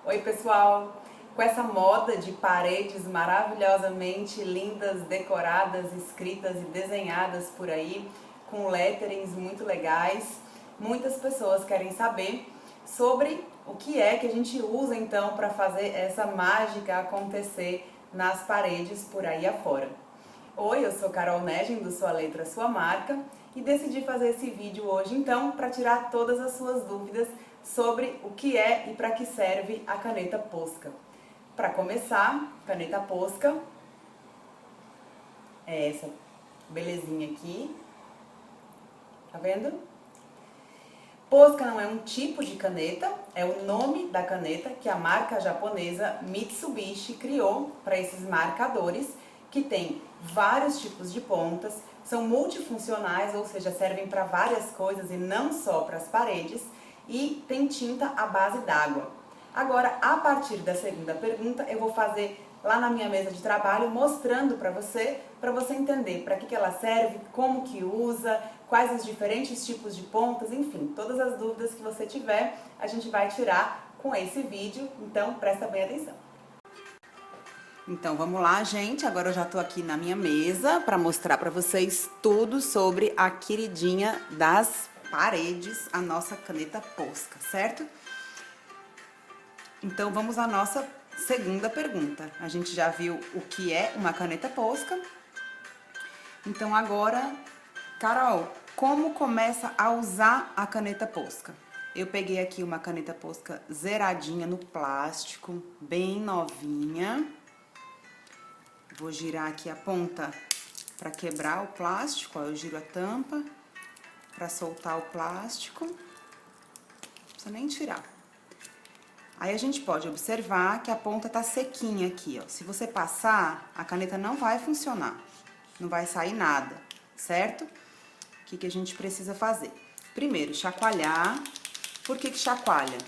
Oi pessoal! Com essa moda de paredes maravilhosamente lindas, decoradas, escritas e desenhadas por aí, com letterings muito legais, muitas pessoas querem saber sobre o que é que a gente usa então para fazer essa mágica acontecer nas paredes por aí afora. Oi, eu sou Carol Negem do Sua Letra Sua Marca e decidi fazer esse vídeo hoje então para tirar todas as suas dúvidas sobre o que é e para que serve a caneta Posca. Para começar, caneta Posca é essa belezinha aqui, tá vendo? Posca não é um tipo de caneta, é o nome da caneta que a marca japonesa Mitsubishi criou para esses marcadores, que tem vários tipos de pontas, são multifuncionais, ou seja, servem para várias coisas e não só para as paredes, e tem tinta à base d'água. Agora, a partir da segunda pergunta, eu vou fazer lá na minha mesa de trabalho, mostrando para você entender para que ela serve, como que usa, quais os diferentes tipos de pontas, enfim, todas as dúvidas que você tiver, a gente vai tirar com esse vídeo, então presta bem atenção. Então vamos lá, gente, agora eu já tô aqui na minha mesa para mostrar para vocês tudo sobre a queridinha das paredes, a nossa caneta Posca, certo? Então vamos à nossa segunda pergunta. A gente já viu o que é uma caneta Posca. Então agora, Carol, como começa a usar a caneta Posca? Eu peguei aqui uma caneta Posca zeradinha no plástico, bem novinha. Vou girar aqui a ponta para quebrar o plástico, ó, eu giro a tampa para soltar o plástico. Não precisa nem tirar. Aí a gente pode observar que a ponta tá sequinha aqui, ó. Se você passar, a caneta não vai funcionar, não vai sair nada, certo? O que que a gente precisa fazer? Primeiro, chacoalhar. Por que que chacoalha?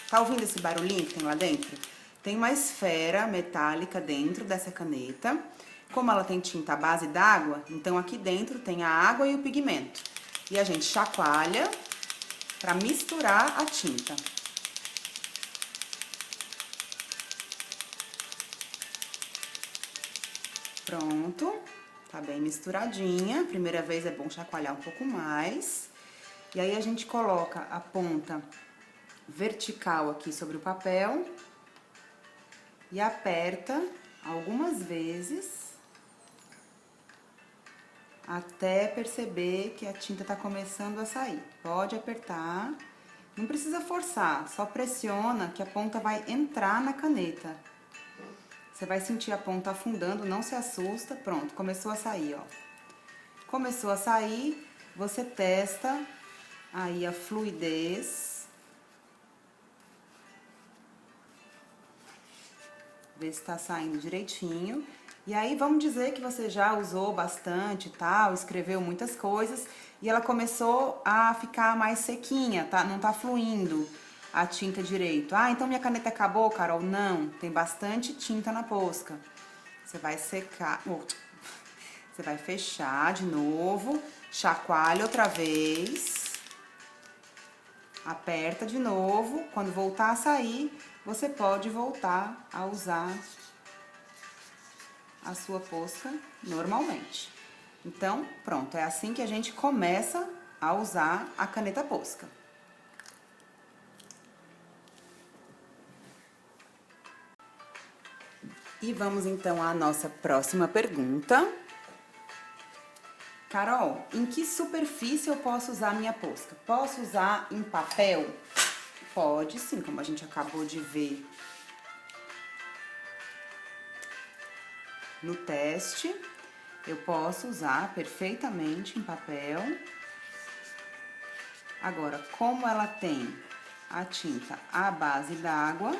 Tá ouvindo esse barulhinho que tem lá dentro? Tem uma esfera metálica dentro dessa caneta. Como ela tem tinta à base d'água, então aqui dentro tem a água e o pigmento. E a gente chacoalha para misturar a tinta. Pronto, tá bem misturadinha. Primeira vez é bom chacoalhar um pouco mais. E aí a gente coloca a ponta vertical aqui sobre o papel e aperta algumas vezes até perceber que a tinta tá começando a sair. Pode apertar, não precisa forçar, só pressiona que a ponta vai entrar na caneta. Você vai sentir a ponta afundando, não se assusta. Pronto, começou a sair, ó. Começou a sair, você testa aí a fluidez. Vê se tá saindo direitinho. E aí, vamos dizer que você já usou bastante e tal, escreveu muitas coisas, e ela começou a ficar mais sequinha, tá? Não tá fluindo a tinta direito. Ah, então minha caneta acabou, Carol? Não, tem bastante tinta na Posca. Você vai secar, você vai fechar de novo, chacoalha outra vez, aperta de novo. Quando voltar a sair, você pode voltar a usar a sua Posca normalmente. Então, pronto, é assim que a gente começa a usar a caneta Posca. E vamos então à nossa próxima pergunta. Carol, em que superfície eu posso usar a minha Posca? Posso usar em papel? Pode sim, como a gente acabou de ver no teste. Eu posso usar perfeitamente em papel. Agora, como ela tem a tinta à base d'água,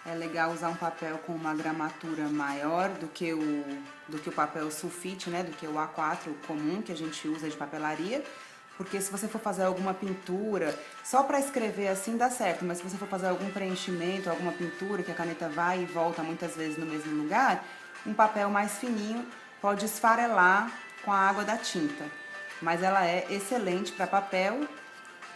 é legal usar um papel com uma gramatura maior do que o papel sulfite, né? Do que o A4 comum que a gente usa de papelaria. Porque se você for fazer alguma pintura, só para escrever assim dá certo, mas se você for fazer algum preenchimento, alguma pintura que a caneta vai e volta muitas vezes no mesmo lugar, um papel mais fininho pode esfarelar com a água da tinta. Mas ela é excelente para papel,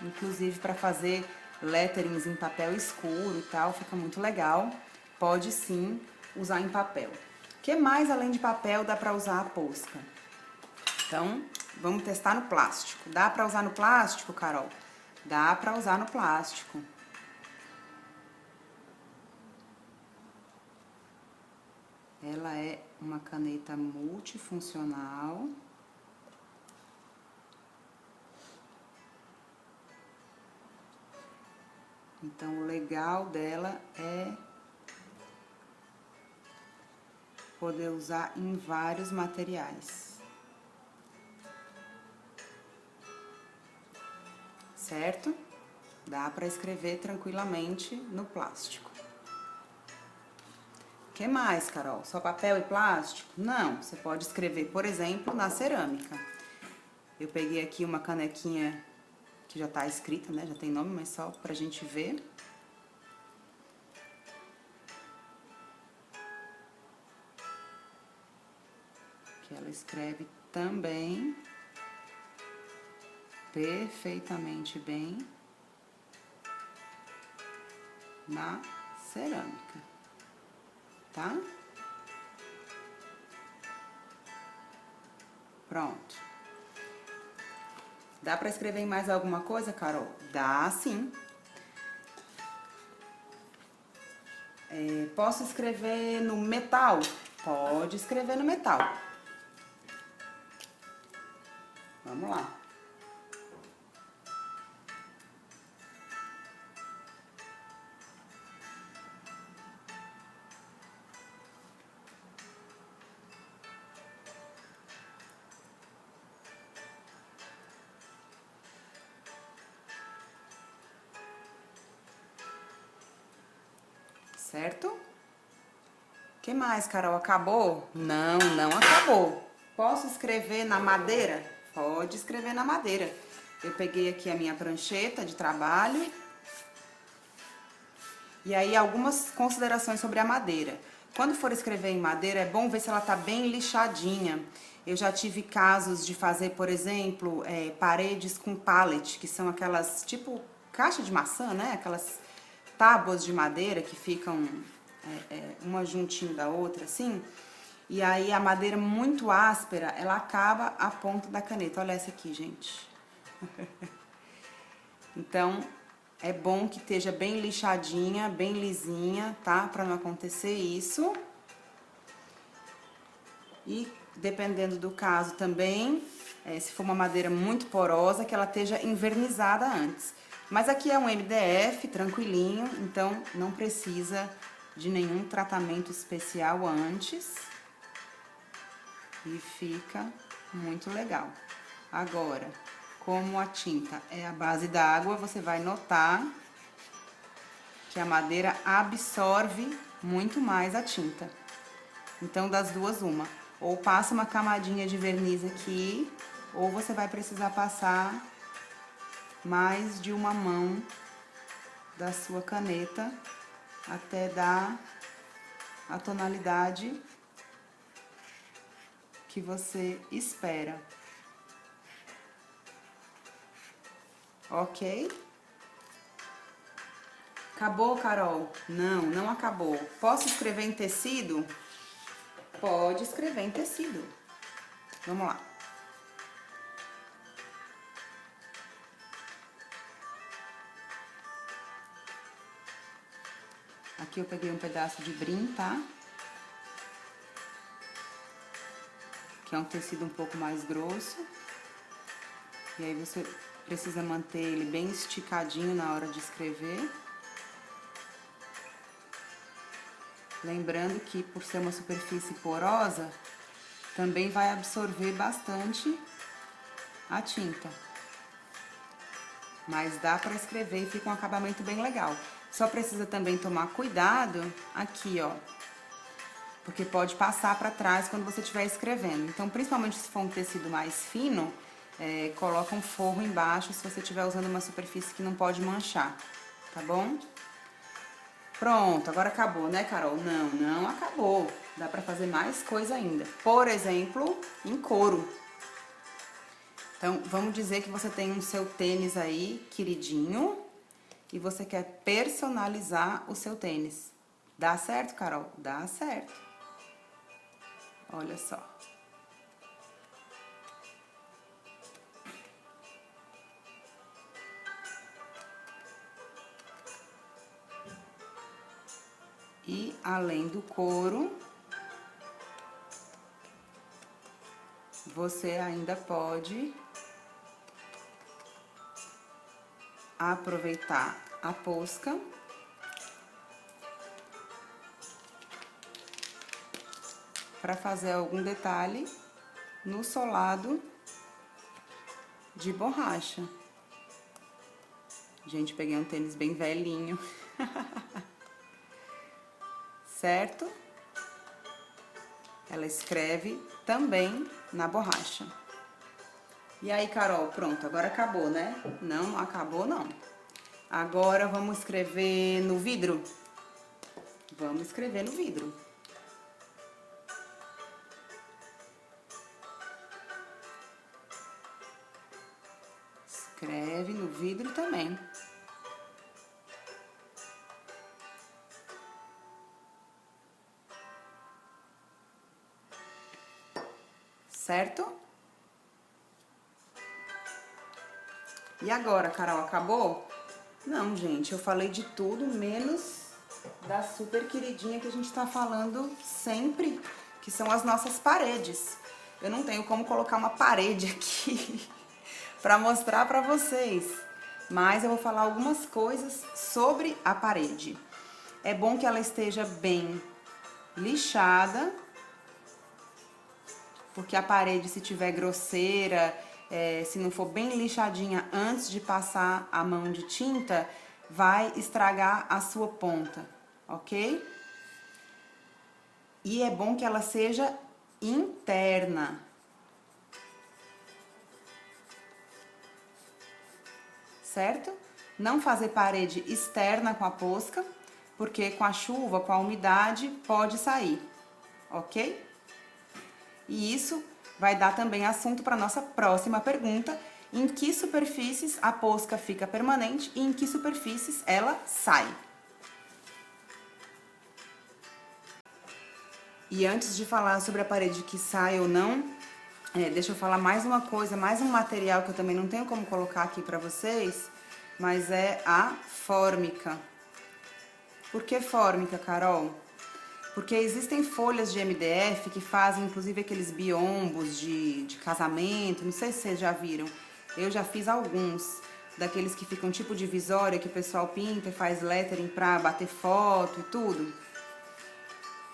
inclusive para fazer letterings em papel escuro e tal, fica muito legal. Pode sim usar em papel. O que mais além de papel dá pra usar a posca? Então, vamos testar no plástico. Dá pra usar no plástico, Carol? Dá pra usar no plástico. Ela é uma caneta multifuncional. Então, o legal dela é poder usar em vários materiais. Certo? Dá para escrever tranquilamente no plástico. O que mais, Carol? Só papel e plástico? Não, você pode escrever, por exemplo, na cerâmica. Eu peguei aqui uma canequinha que já tá escrita, né? Já tem nome, mas só pra gente ver. Que ela escreve também perfeitamente bem na cerâmica, tá? Pronto. Dá pra escrever em mais alguma coisa, Carol? Dá, sim. Posso escrever no metal? Pode escrever no metal. Vamos lá. Certo? O que mais, Carol? Acabou? Não, não acabou. Posso escrever na madeira? Pode escrever na madeira. Eu peguei aqui a minha prancheta de trabalho. E aí, algumas considerações sobre a madeira. Quando for escrever em madeira, é bom ver se ela tá bem lixadinha. Eu já tive casos de fazer, por exemplo, paredes com pallet, que são aquelas, tipo, caixa de maçã, né? Aquelas tábuas de madeira que ficam uma juntinho da outra, assim. E aí, a madeira muito áspera, ela acaba a ponta da caneta. Olha essa aqui, gente. Então, é bom que esteja bem lixadinha, bem lisinha, tá? Pra não acontecer isso. E, dependendo do caso também, se for uma madeira muito porosa, que ela esteja envernizada antes. Mas aqui é um MDF, tranquilinho, então não precisa de nenhum tratamento especial antes. E fica muito legal. Agora, como a tinta é a base da água, você vai notar que a madeira absorve muito mais a tinta. Então, das duas, uma. Ou passa uma camadinha de verniz aqui, ou você vai precisar passar mais de uma mão da sua caneta até dar a tonalidade que você espera. Ok? Acabou, Carol? Não, não acabou. Posso escrever em tecido? Pode escrever em tecido. Vamos lá. Aqui eu peguei um pedaço de brim, tá? Que é um tecido um pouco mais grosso. E aí você precisa manter ele bem esticadinho na hora de escrever. Lembrando que por ser uma superfície porosa, também vai absorver bastante a tinta. Mas dá para escrever e fica um acabamento bem legal. Só precisa também tomar cuidado aqui, ó. Porque pode passar para trás quando você estiver escrevendo. Então, principalmente se for um tecido mais fino, coloca um forro embaixo se você estiver usando uma superfície que não pode manchar, tá bom? Pronto, agora acabou, né, Carol? Não, não acabou. Dá pra fazer mais coisa ainda. Por exemplo, em couro. Então, vamos dizer que você tem o seu tênis aí, queridinho, e você quer personalizar o seu tênis. Dá certo, Carol? Dá certo. Olha só. E além do couro, você ainda pode aproveitar a posca para fazer algum detalhe no solado de borracha. Gente, peguei um tênis bem velhinho. Certo? Ela escreve também na borracha. E aí, Carol, pronto, agora acabou, né? Não acabou, não. Agora vamos escrever no vidro? Vamos escrever no vidro. Escreve no vidro também. Certo? E agora, Carol, acabou? Não, gente, eu falei de tudo, menos da super queridinha que a gente tá falando sempre, que são as nossas paredes. Eu não tenho como colocar uma parede aqui pra mostrar pra vocês, mas eu vou falar algumas coisas sobre a parede. É bom que ela esteja bem lixada, porque a parede, se tiver grosseira, se não for bem lixadinha antes de passar a mão de tinta, vai estragar a sua ponta, ok? E é bom que ela seja interna. Certo? Não fazer parede externa com a posca, porque com a chuva, com a umidade, pode sair, ok? E isso vai dar também assunto para nossa próxima pergunta, em que superfícies a posca fica permanente e em que superfícies ela sai. E antes de falar sobre a parede que sai ou não, deixa eu falar mais uma coisa, mais um material que eu também não tenho como colocar aqui para vocês, mas é a fórmica. Por que fórmica, Carol? Porque existem folhas de MDF que fazem, inclusive, aqueles biombos de casamento, não sei se vocês já viram. Eu já fiz alguns, daqueles que ficam tipo divisória, que o pessoal pinta e faz lettering pra bater foto e tudo.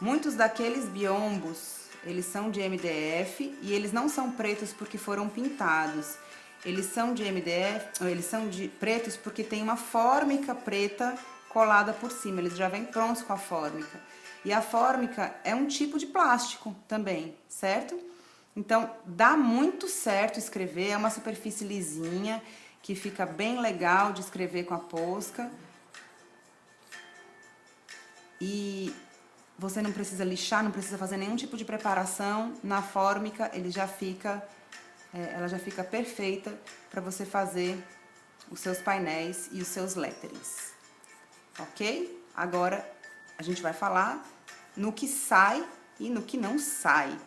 Muitos daqueles biombos, eles são de MDF e eles não são pretos porque foram pintados. Eles são de MDF, eles são de pretos porque tem uma fórmica preta colada por cima, eles já vêm prontos com a fórmica. E a fórmica é um tipo de plástico também, certo? Então, dá muito certo escrever, é uma superfície lisinha, que fica bem legal de escrever com a posca. E você não precisa lixar, não precisa fazer nenhum tipo de preparação. Na fórmica, ela já fica perfeita para você fazer os seus painéis e os seus letterings. Ok? Agora, a gente vai falar no que sai e no que não sai.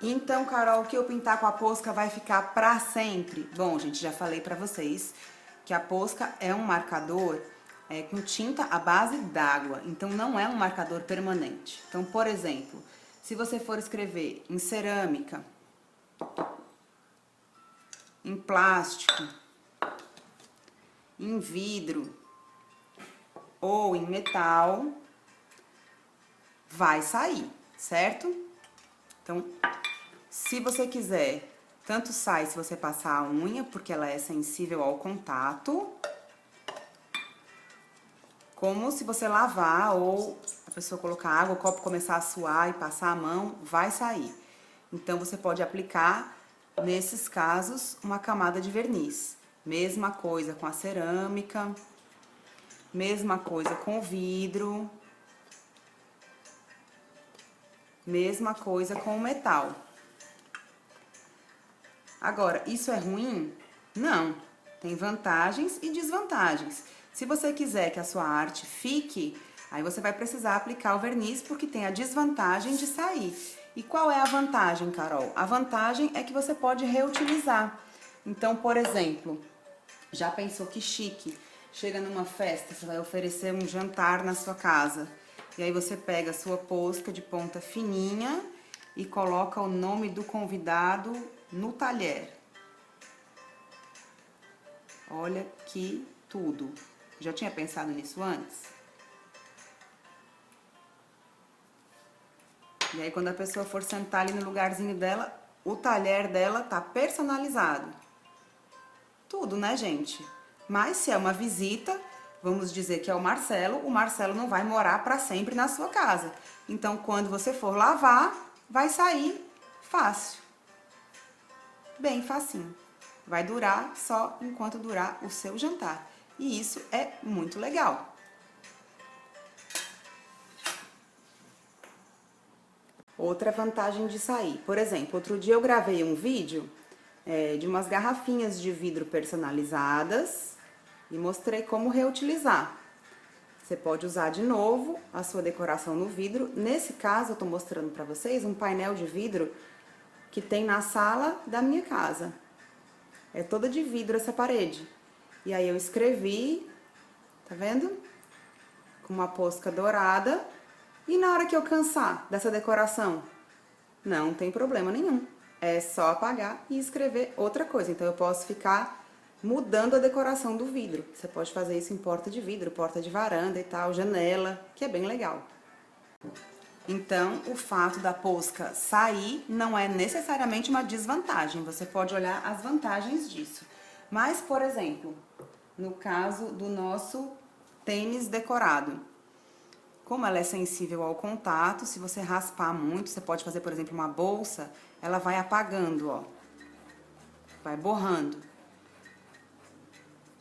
Então, Carol, o que eu pintar com a posca vai ficar pra sempre? Bom, gente, já falei pra vocês que a posca é um marcador com tinta à base d'água, então não é um marcador permanente. Então, por exemplo, se você for escrever em cerâmica, em plástico, em vidro ou em metal, vai sair, certo? Então, se você quiser, tanto sai se você passar a unha, porque ela é sensível ao contato, como se você lavar ou a pessoa colocar água, o copo começar a suar e passar a mão, vai sair. Então, você pode aplicar, nesses casos, uma camada de verniz. Mesma coisa com a cerâmica, mesma coisa com o vidro, mesma coisa com o metal. Agora, isso é ruim? Não. Tem vantagens e desvantagens. Se você quiser que a sua arte fique, aí você vai precisar aplicar o verniz, porque tem a desvantagem de sair. E qual é a vantagem, Carol? A vantagem é que você pode reutilizar. Então, por exemplo, já pensou que chique? Chega numa festa, você vai oferecer um jantar na sua casa. E aí você pega a sua posca de ponta fininha e coloca o nome do convidado no talher. Olha que tudo. Já tinha pensado nisso antes? E aí quando a pessoa for sentar ali no lugarzinho dela, o talher dela tá personalizado. Tudo, né, gente? Mas se é uma visita, vamos dizer que é o Marcelo não vai morar para sempre na sua casa. Então, quando você for lavar, vai sair fácil. Bem facinho. Vai durar só enquanto durar o seu jantar. E isso é muito legal. Outra vantagem de sair. Por exemplo, outro dia eu gravei um vídeo de umas garrafinhas de vidro personalizadas e mostrei como reutilizar. Você pode usar de novo a sua decoração no vidro. Nesse caso, eu tô mostrando para vocês um painel de vidro que tem na sala da minha casa. É toda de vidro essa parede. E aí eu escrevi, tá vendo? Com uma posca dourada. E na hora que eu cansar dessa decoração, não tem problema nenhum. É só apagar e escrever outra coisa. Então eu posso ficar mudando a decoração do vidro. Você pode fazer isso em porta de vidro, porta de varanda e tal, janela, que é bem legal. Então, o fato da posca sair não é necessariamente uma desvantagem. Você pode olhar as vantagens disso. Mas, por exemplo, no caso do nosso tênis decorado, como ela é sensível ao contato, se você raspar muito, você pode fazer, por exemplo, uma bolsa, ela vai apagando, ó. Vai borrando.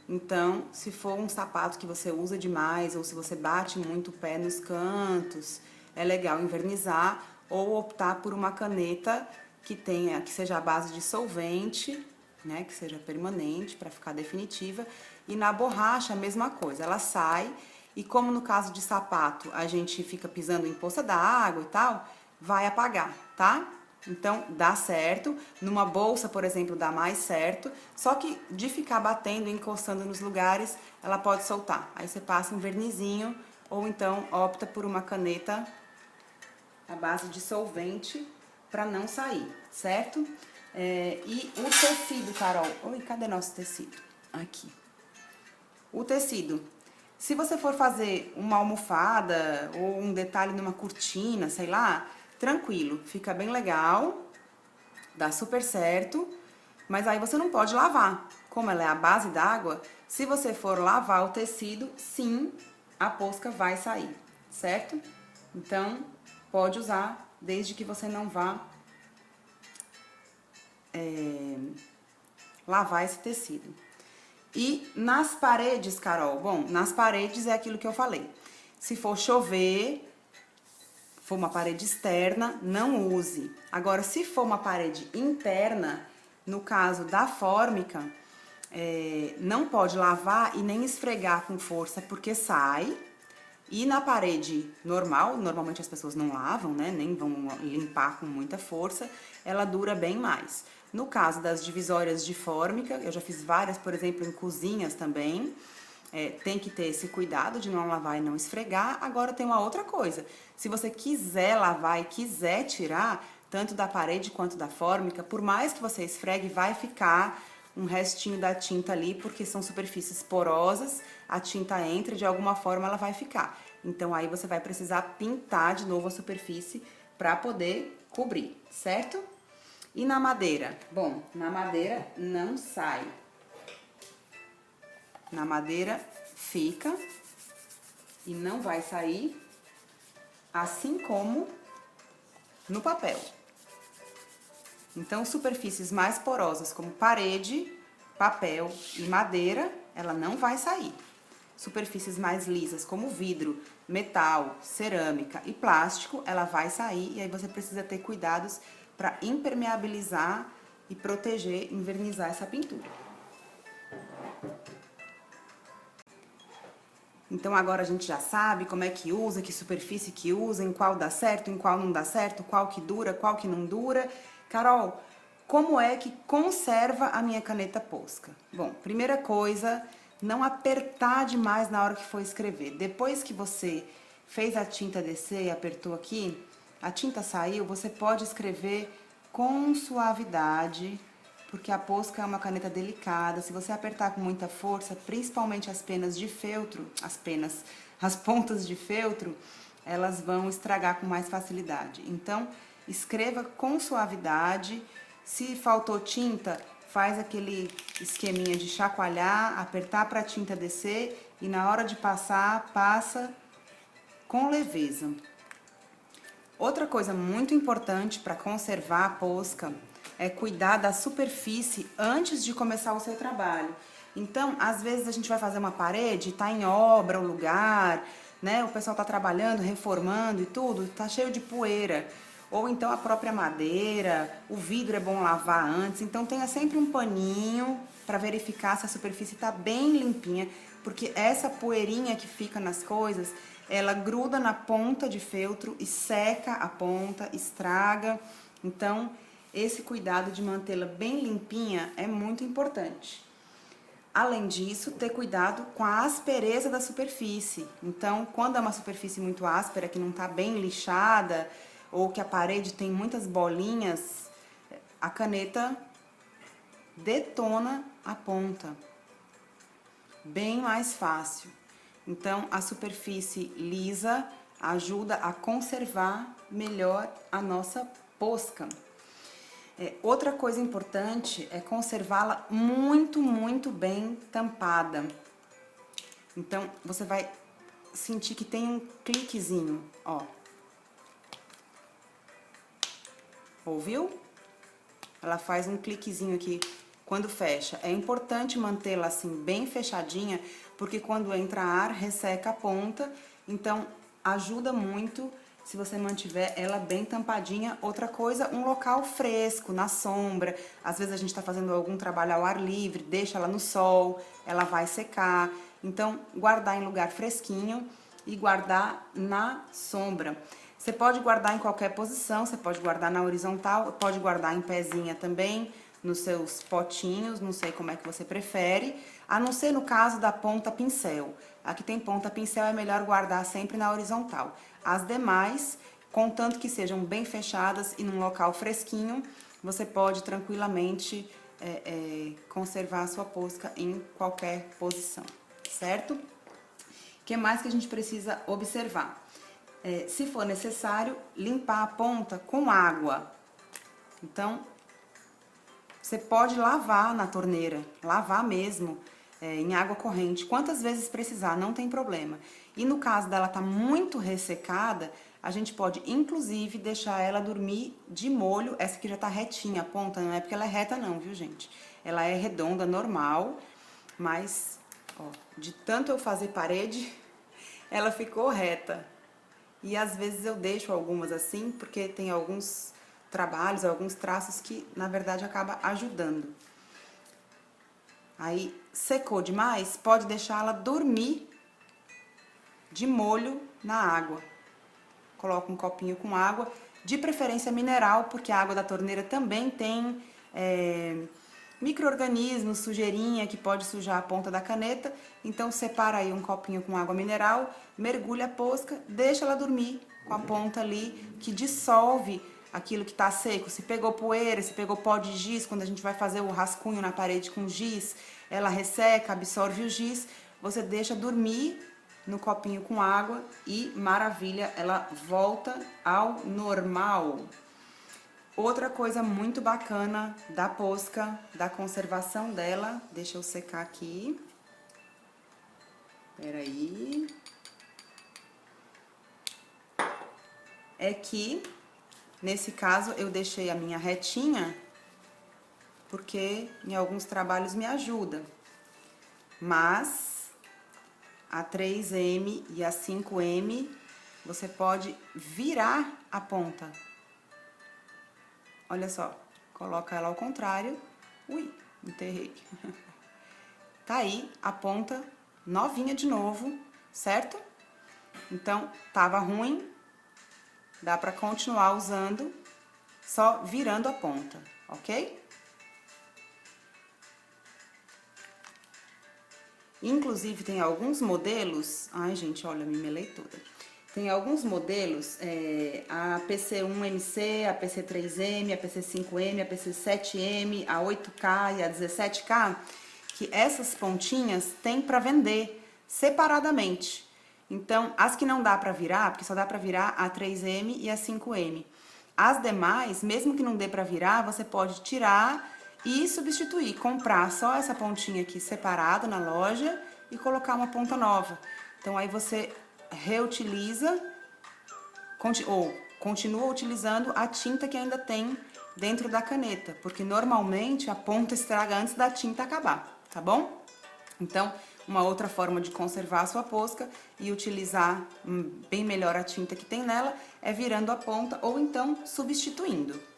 Então, se for um sapato que você usa demais, ou se você bate muito o pé nos cantos, é legal envernizar ou optar por uma caneta que seja à base de solvente, né, que seja permanente para ficar definitiva. E na borracha a mesma coisa, ela sai e como no caso de sapato a gente fica pisando em poça d'água e tal, vai apagar, tá? Então, dá certo. Numa bolsa, por exemplo, dá mais certo. Só que de ficar batendo, encostando nos lugares, ela pode soltar. Aí você passa um vernizinho ou então opta por uma caneta à base de solvente para não sair, certo? E o tecido, Carol. Oi, cadê nosso tecido? Aqui. O tecido. Se você for fazer uma almofada ou um detalhe numa cortina, sei lá, tranquilo, fica bem legal, dá super certo, mas aí você não pode lavar. Como ela é a base d'água, se você for lavar o tecido, sim, a posca vai sair, certo? Então, pode usar, desde que você não vá lavar esse tecido. E nas paredes, Carol, bom, nas paredes é aquilo que eu falei. Se for chover, for uma parede externa, não use. Agora, se for uma parede interna, no caso da fórmica, não pode lavar e nem esfregar com força, porque sai. E na parede normal, normalmente as pessoas não lavam, né? Nem vão limpar com muita força, ela dura bem mais. No caso das divisórias de fórmica, eu já fiz várias, por exemplo, em cozinhas também. Tem que ter esse cuidado de não lavar e não esfregar. Agora tem uma outra coisa. Se você quiser lavar e quiser tirar, tanto da parede quanto da fórmica, por mais que você esfregue, vai ficar um restinho da tinta ali, porque são superfícies porosas, a tinta entra e de alguma forma ela vai ficar. Então aí você vai precisar pintar de novo a superfície para poder cobrir, certo? E na madeira? Bom, na madeira não sai. Na madeira fica e não vai sair, assim como no papel. Então, superfícies mais porosas como parede, papel e madeira, ela não vai sair. Superfícies mais lisas como vidro, metal, cerâmica e plástico, ela vai sair e aí você precisa ter cuidados para impermeabilizar e proteger, invernizar essa pintura. Então agora a gente já sabe como é que usa, que superfície que usa, em qual dá certo, em qual não dá certo, qual que dura, qual que não dura. Carol, como é que conserva a minha caneta Posca? Bom, primeira coisa, não apertar demais na hora que for escrever. Depois que você fez a tinta descer e apertou aqui, a tinta saiu, você pode escrever com suavidade, porque a Posca é uma caneta delicada. Se você apertar com muita força, principalmente as penas de feltro, as pontas de feltro, elas vão estragar com mais facilidade. Então, escreva com suavidade. Se faltou tinta, faz aquele esqueminha de chacoalhar, apertar para a tinta descer e na hora de passar, passa com leveza. Outra coisa muito importante para conservar a Posca é cuidar da superfície antes de começar o seu trabalho. Então, às vezes a gente vai fazer uma parede, tá em obra o lugar, né? O pessoal tá trabalhando, reformando e tudo, tá cheio de poeira. Ou então a própria madeira, o vidro é bom lavar antes. Então tenha sempre um paninho para verificar se a superfície tá bem limpinha, porque essa poeirinha que fica nas coisas, ela gruda na ponta de feltro e seca a ponta, estraga. Então, esse cuidado de mantê-la bem limpinha é muito importante. Além disso, ter cuidado com a aspereza da superfície. Então, quando é uma superfície muito áspera, que não está bem lixada, ou que a parede tem muitas bolinhas, a caneta detona a ponta. Bem mais fácil. Então, a superfície lisa ajuda a conservar melhor a nossa Posca. Outra coisa importante é conservá-la muito, muito bem tampada. Então, você vai sentir que tem um cliquezinho, ó. Ouviu? Ela faz um cliquezinho aqui quando fecha. É importante mantê-la assim bem fechadinha, porque quando entra ar, resseca a ponta. Então, ajuda muito se você mantiver ela bem tampadinha. Outra coisa, um local fresco, na sombra. Às vezes a gente tá fazendo algum trabalho ao ar livre, deixa ela no sol, ela vai secar. Então, guardar em lugar fresquinho e guardar na sombra. Você pode guardar em qualquer posição, você pode guardar na horizontal, pode guardar em pezinha também, nos seus potinhos, não sei como é que você prefere, a não ser no caso da ponta pincel. Aqui tem ponta pincel, é melhor guardar sempre na horizontal. As demais, contanto que sejam bem fechadas e num local fresquinho, você pode tranquilamente conservar a sua Posca em qualquer posição, certo? O que mais que a gente precisa observar? Se for necessário, limpar a ponta com água. Então, você pode lavar na torneira, lavar mesmo, em água corrente, quantas vezes precisar, não tem problema. E no caso dela tá muito ressecada, a gente pode, inclusive, deixar ela dormir de molho. Essa aqui já tá retinha, a ponta, não é porque ela é reta não, viu, gente? Ela é redonda, normal, mas, ó, de tanto eu fazer parede, ela ficou reta. E às vezes eu deixo algumas assim, porque tem alguns trabalhos, alguns traços que, na verdade, acaba ajudando. Aí, secou demais, pode deixar ela dormir de molho na água. Coloca um copinho com água, de preferência mineral, porque a água da torneira também tem micro-organismos, sujeirinha que pode sujar a ponta da caneta. Então, separa aí um copinho com água mineral, mergulha a Posca, deixa ela dormir com a ponta ali, que dissolve aquilo que tá seco. Se pegou poeira, se pegou pó de giz, quando a gente vai fazer o rascunho na parede com giz, ela resseca, absorve o giz, você deixa dormir no copinho com água e, maravilha, ela volta ao normal. Outra coisa muito bacana da Posca, da conservação dela, deixa eu secar aqui. Peraí. É que, nesse caso, eu deixei a minha retinha, porque em alguns trabalhos me ajuda. Mas a 3M e a 5M, você pode virar a ponta. Olha só coloca ela ao contrário. Ui, enterrei. Tá aí a ponta novinha de novo, certo? Então, tava ruim, dá pra continuar usando, só virando a ponta, ok? Inclusive, tem alguns modelos... Ai, gente, olha, me melei toda. Tem alguns modelos, a PC1MC, a PC3M, a PC5M, a PC7M, a 8K e a 17K, que essas pontinhas tem para vender separadamente. Então, as que não dá para virar, porque só dá para virar a 3M e a 5M. As demais, mesmo que não dê para virar, você pode tirar e substituir, comprar só essa pontinha aqui separada na loja e colocar uma ponta nova. Então, aí você reutiliza ou continua utilizando a tinta que ainda tem dentro da caneta, porque normalmente a ponta estraga antes da tinta acabar, tá bom? Então, uma outra forma de conservar a sua posca e utilizar bem melhor a tinta que tem nela é virando a ponta ou então substituindo.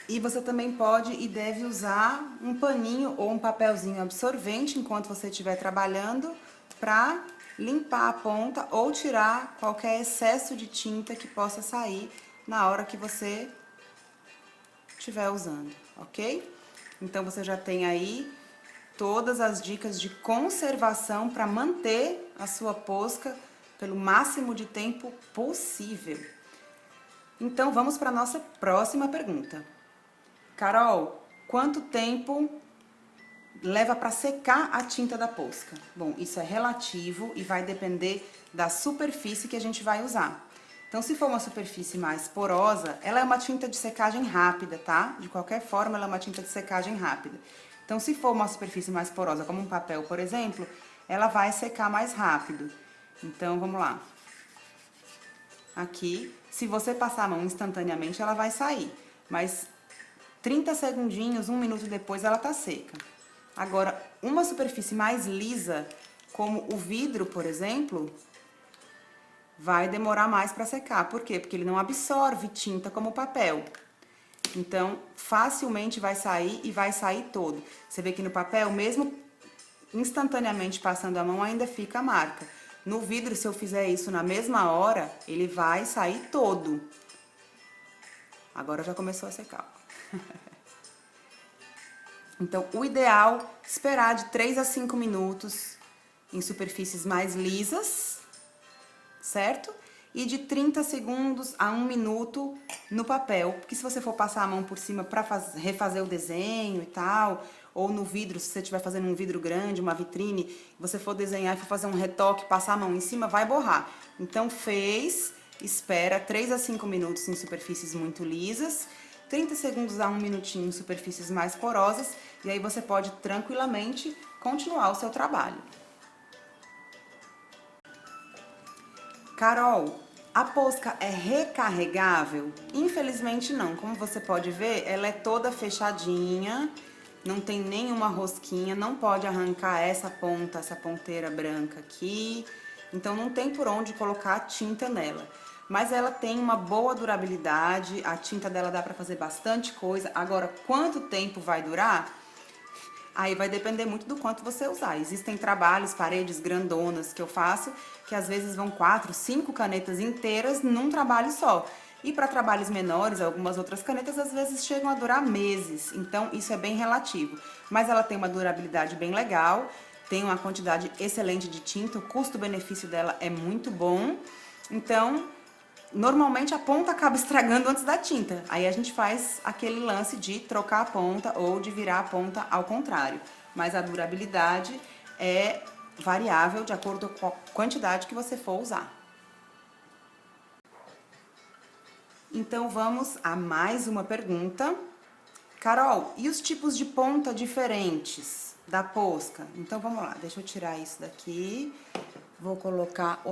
E você também pode e deve usar um paninho ou um papelzinho absorvente enquanto você estiver trabalhando para limpar a ponta ou tirar qualquer excesso de tinta que possa sair na hora que você estiver usando, ok? Então, você já tem aí todas as dicas de conservação para manter a sua posca pelo máximo de tempo possível. Então, vamos para a nossa próxima pergunta. Carol, quanto tempo leva para secar a tinta da posca? Bom, isso é relativo e vai depender da superfície que a gente vai usar. Então, se for uma superfície mais porosa, ela é uma tinta de secagem rápida, tá? De qualquer forma, ela é uma tinta de secagem rápida. Então, se for uma superfície mais porosa, como um papel, por exemplo, ela vai secar mais rápido. Então, vamos lá. Aqui, se você passar a mão instantaneamente, ela vai sair. Mas 30 segundinhos, 1 minuto depois, ela tá seca. Agora, uma superfície mais lisa, como o vidro, por exemplo, vai demorar mais para secar. Por quê? Porque ele não absorve tinta como o papel. Então, facilmente vai sair e vai sair todo. Você vê que no papel, mesmo instantaneamente passando a mão, ainda fica a marca. No vidro, se eu fizer isso na mesma hora, ele vai sair todo. Agora já começou a secar. Então, o ideal é esperar de 3 a 5 minutos em superfícies mais lisas, certo? E de 30 segundos a 1 minuto no papel, porque se você for passar a mão por cima para refazer o desenho e tal, ou no vidro, se você estiver fazendo um vidro grande, uma vitrine, você for desenhar e for fazer um retoque, passar a mão em cima, vai borrar. Então, espera 3 a 5 minutos em superfícies muito lisas, 30 segundos a 1 minutinho em superfícies mais porosas, e aí você pode tranquilamente continuar o seu trabalho. Carol, a posca é recarregável? Infelizmente não. Como você pode ver, ela é toda fechadinha, não tem nenhuma rosquinha, não pode arrancar essa ponta, essa ponteira branca aqui. Então não tem por onde colocar tinta nela. Mas ela tem uma boa durabilidade, a tinta dela dá pra fazer bastante coisa. Agora, quanto tempo vai durar? Aí vai depender muito do quanto você usar. Existem trabalhos, paredes grandonas que eu faço, que às vezes vão 4, 5 canetas inteiras num trabalho só. E para trabalhos menores, algumas outras canetas às vezes chegam a durar meses. Então isso é bem relativo. Mas ela tem uma durabilidade bem legal, tem uma quantidade excelente de tinta, o custo-benefício dela é muito bom. Então, normalmente a ponta acaba estragando antes da tinta. Aí a gente faz aquele lance de trocar a ponta ou de virar a ponta ao contrário. Mas a durabilidade é variável de acordo com a quantidade que você for usar. Então vamos a mais uma pergunta. Carol, e os tipos de ponta diferentes da posca? Então vamos lá, deixa eu tirar isso daqui. Vou colocar,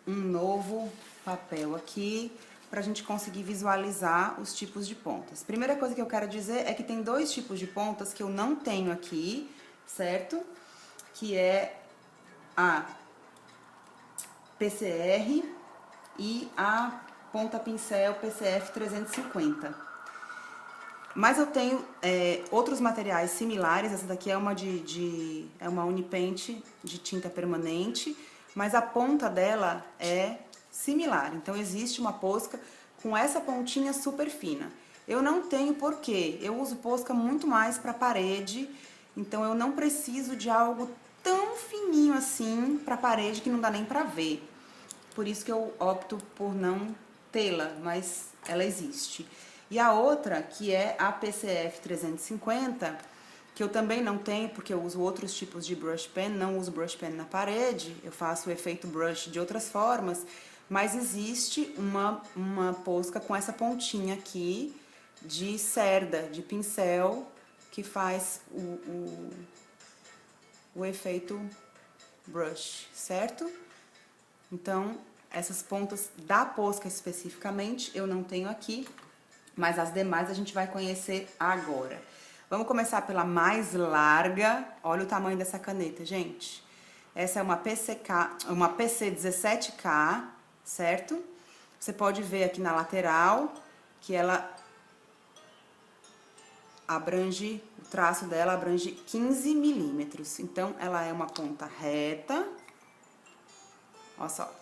um novo papel aqui para a gente conseguir visualizar os tipos de pontas. Primeira coisa que eu quero dizer é que tem 2 tipos de pontas que eu não tenho aqui, certo? Que é a PCR e a ponta pincel PCF 350. Mas eu tenho outros materiais similares. Essa daqui é uma é uma Unipaint de tinta permanente, mas a ponta dela é similar. Então existe uma posca com essa pontinha super fina. Eu não tenho porquê, eu uso posca muito mais para parede, então eu não preciso de algo tão fininho assim para parede que não dá nem para ver. Por isso que eu opto por não tê-la, mas ela existe. E a outra, que é a PCF 350, que eu também não tenho, porque eu uso outros tipos de brush pen, não uso brush pen na parede, eu faço o efeito brush de outras formas, mas existe uma posca com essa pontinha aqui de cerda, de pincel, que faz o efeito brush, certo? Então, essas pontas da posca especificamente eu não tenho aqui, mas as demais a gente vai conhecer agora. Vamos começar pela mais larga. Olha o tamanho dessa caneta, gente. Essa é uma uma PC17K, certo? Você pode ver aqui na lateral que ela abrange, o traço dela abrange 15 milímetros. Então, ela é uma ponta reta. Olha só.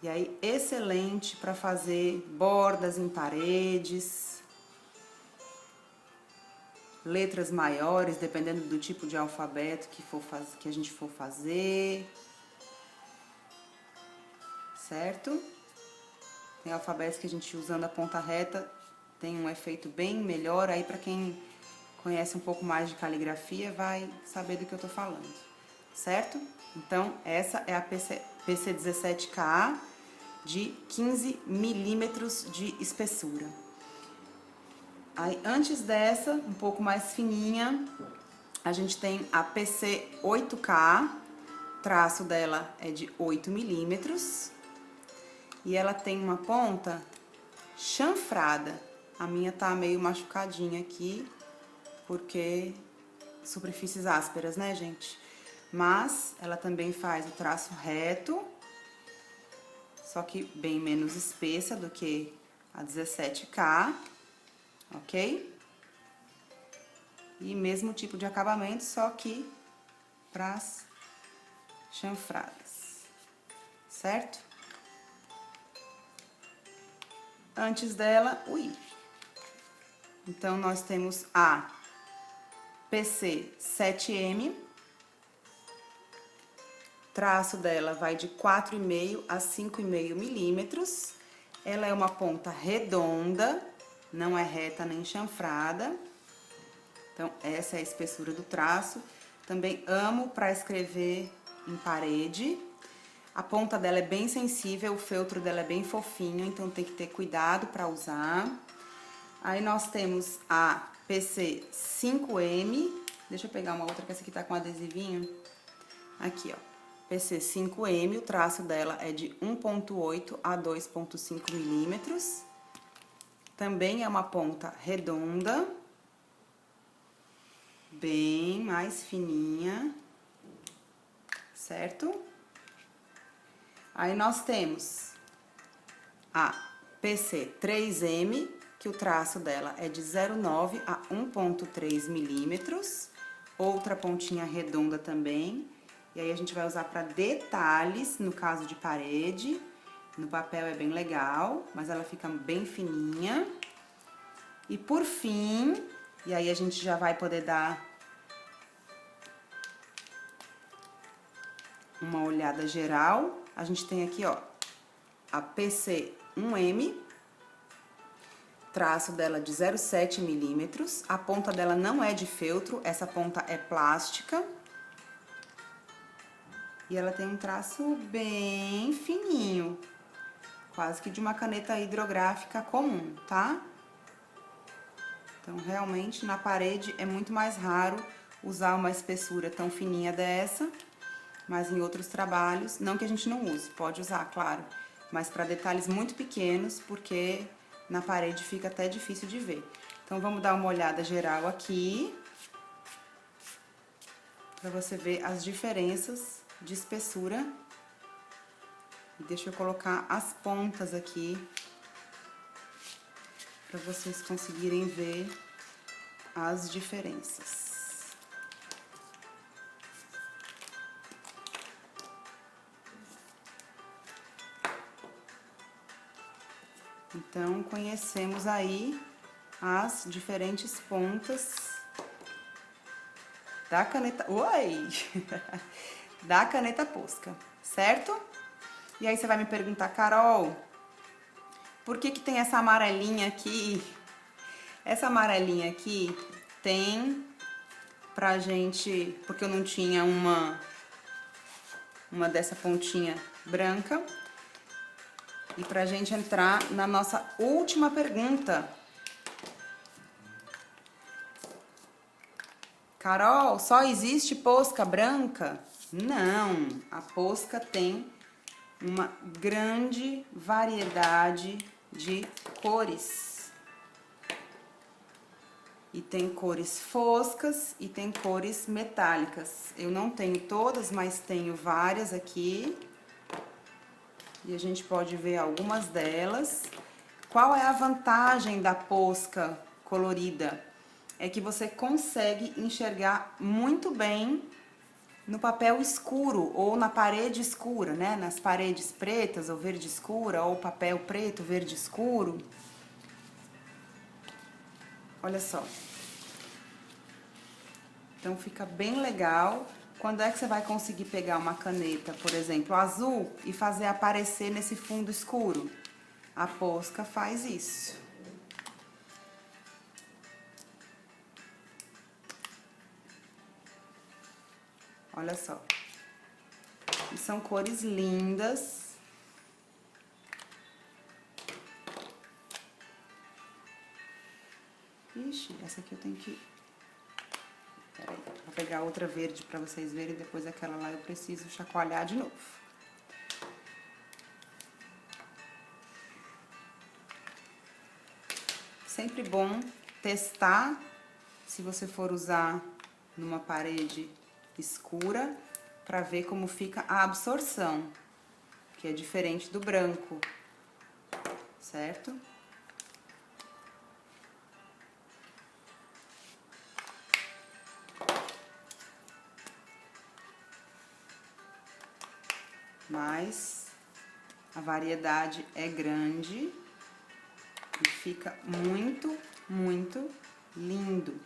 E aí, excelente para fazer bordas em paredes, letras maiores, dependendo do tipo de alfabeto que a gente for fazer, certo? Tem alfabetos que a gente usando a ponta reta tem um efeito bem melhor, aí para quem conhece um pouco mais de caligrafia vai saber do que eu tô falando, certo? Então, essa é a PC17K de 15 milímetros de espessura. Aí, antes dessa, um pouco mais fininha, a gente tem a PC8K, traço dela é de 8 milímetros, e ela tem uma ponta chanfrada. A minha tá meio machucadinha aqui, porque superfícies ásperas, né, gente? Mas ela também faz o traço reto, só que bem menos espessa do que a 17K, ok? E mesmo tipo de acabamento, só que pras chanfradas, certo? Antes dela, então, nós temos a PC7M, traço dela vai de 4,5 a 5,5 milímetros. Ela é uma ponta redonda, não é reta nem chanfrada. Então, essa é a espessura do traço. Também amo para escrever em parede. A ponta dela é bem sensível, o feltro dela é bem fofinho, então tem que ter cuidado para usar. Aí nós temos a PC5M, deixa eu pegar uma outra que essa aqui tá com adesivinho. Aqui, ó, PC5M, o traço dela é de 1,8 a 2,5 milímetros. Também é uma ponta redonda, bem mais fininha, certo? Aí nós temos a PC3M, que o traço dela é de 0,9 a 1,3 milímetros. Outra pontinha redonda também. E aí a gente vai usar para detalhes, no caso de parede. No papel é bem legal, mas ela fica bem fininha. E por fim, e aí a gente já vai poder dar uma olhada geral. A gente tem aqui, ó, a PC1M, traço dela de 0,7 milímetros. A ponta dela não é de feltro, essa ponta é plástica. E ela tem um traço bem fininho, quase que de uma caneta hidrográfica comum, tá? Então, realmente, na parede é muito mais raro usar uma espessura tão fininha dessa, mas em outros trabalhos, não que a gente não use, pode usar, claro, mas para detalhes muito pequenos, porque na parede fica até difícil de ver. Então, vamos dar uma olhada geral aqui, para você ver as diferenças de espessura E deixa eu colocar as pontas aqui, para vocês conseguirem ver as diferenças. Então, conhecemos aí as diferentes pontas da caneta... Oi! Da caneta Posca, certo? E aí você vai me perguntar, Carol, por que que tem essa amarelinha aqui? Essa amarelinha aqui tem pra gente... Porque eu não tinha uma dessa pontinha branca. E pra gente entrar na nossa última pergunta. Carol, só existe Posca branca? Não, a Posca tem uma grande variedade de cores. E tem cores foscas e tem cores metálicas. Eu não tenho todas, mas tenho várias aqui. E a gente pode ver algumas delas. Qual é a vantagem da Posca colorida? É que você consegue enxergar muito bem no papel escuro ou na parede escura, né? Nas paredes pretas ou verde escura, ou papel preto, verde escuro. Olha só. Então fica bem legal. Quando é que você vai conseguir pegar uma caneta, por exemplo, azul e fazer aparecer nesse fundo escuro? A Posca faz isso. Olha só. E são cores lindas. Ixi, essa aqui eu tenho que... Peraí, vou pegar outra verde pra vocês verem, depois aquela lá eu preciso chacoalhar de novo. Sempre bom testar, se você for usar numa parede escura, pra ver como fica a absorção, que é diferente do branco, certo? Mas a variedade é grande e fica muito, muito lindo.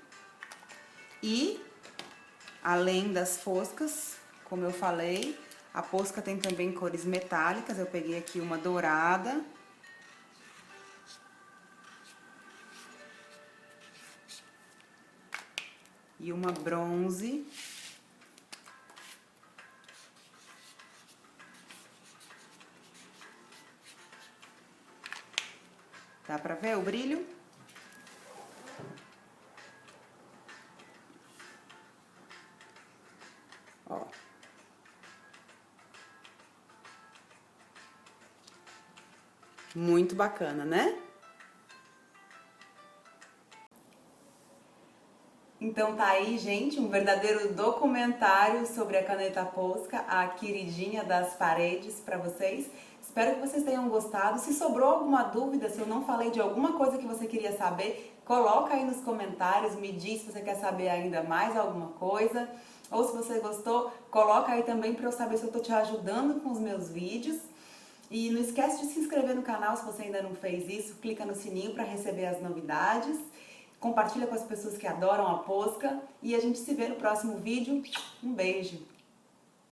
E, além das foscas, como eu falei, a Posca tem também cores metálicas. Eu peguei aqui uma dourada. E uma bronze. Dá pra ver o brilho? Ó. Muito bacana, né? Então tá aí, gente, um verdadeiro documentário sobre a caneta Posca, a queridinha das paredes, pra vocês. Espero que vocês tenham gostado. Se sobrou alguma dúvida, se eu não falei de alguma coisa que você queria saber, coloca aí nos comentários, me diz se você quer saber ainda mais alguma coisa. Ou se você gostou, coloca aí também pra eu saber se eu tô te ajudando com os meus vídeos. E não esquece de se inscrever no canal se você ainda não fez isso, clica no sininho para receber as novidades. Compartilha com as pessoas que adoram a Posca e a gente se vê no próximo vídeo. Um beijo!